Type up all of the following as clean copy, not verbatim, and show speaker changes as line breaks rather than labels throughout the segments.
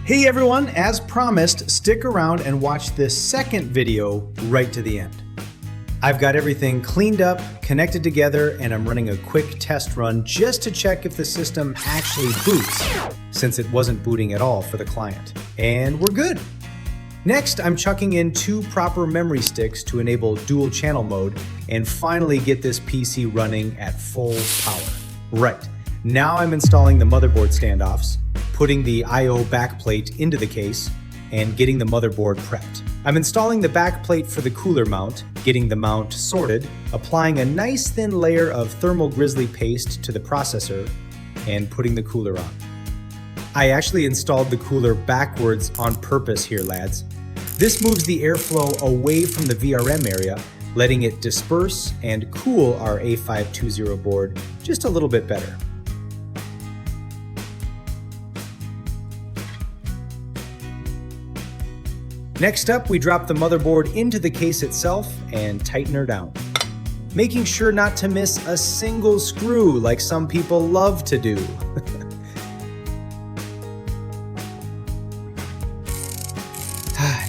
Hey everyone, as promised, stick around and watch this second video right to the end. I've got everything cleaned up, connected together, and I'm running a quick test run just to check if the system actually boots, since it wasn't booting at all for the client. And we're good. Next, I'm chucking in 2 proper memory sticks to enable dual channel mode and finally get this PC running at full power. Right, now I'm installing the motherboard standoffs, putting the I/O backplate into the case, and getting the motherboard prepped. I'm installing the backplate for the cooler mount, getting the mount sorted, applying a nice thin layer of Thermal Grizzly paste to the processor, and putting the cooler on. I actually installed the cooler backwards on purpose here, lads. This moves the airflow away from the VRM area, letting it disperse and cool our A520 board just a little bit better. Next up, we drop the motherboard into the case itself and tighten her down, making sure not to miss a single screw like some people love to do.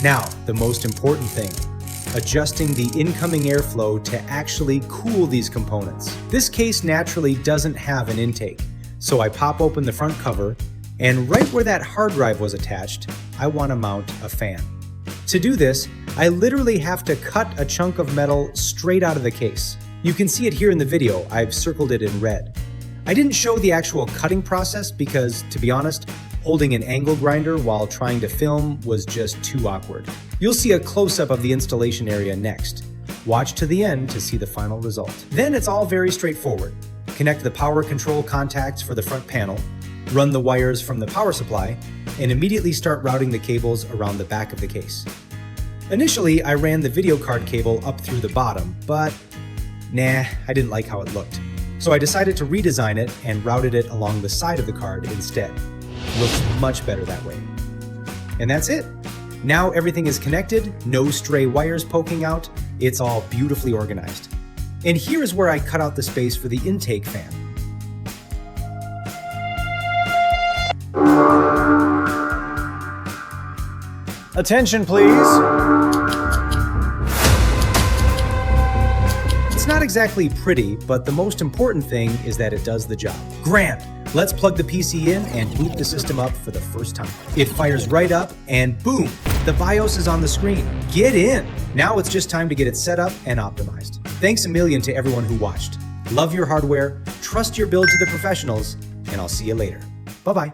Now, the most important thing, adjusting the incoming airflow to actually cool these components. This case naturally doesn't have an intake, so I pop open the front cover, and right where that hard drive was attached, I want to mount a fan. To do this, I literally have to cut a chunk of metal straight out of the case. You can see it here in the video, I've circled it in red. I didn't show the actual cutting process because, to be honest, holding an angle grinder while trying to film was just too awkward. You'll see a close-up of the installation area next. Watch to the end to see the final result. Then it's all very straightforward. Connect the power control contacts for the front panel, run the wires from the power supply, and immediately start routing the cables around the back of the case. Initially, I ran the video card cable up through the bottom, but nah, I didn't like how it looked. So I decided to redesign it and routed it along the side of the card instead. Looks much better that way. And that's it. Now everything is connected, no stray wires poking out, it's all beautifully organized. And here is where I cut out the space for the intake fan. Attention, please. It's not exactly pretty, but the most important thing is that it does the job. Grand! Let's plug the PC in and boot the system up for the first time. It fires right up and boom, the BIOS is on the screen. Get in! Now it's just time to get it set up and optimized. Thanks a million to everyone who watched. Love your hardware, trust your build to the professionals, and I'll see you later. Bye-bye.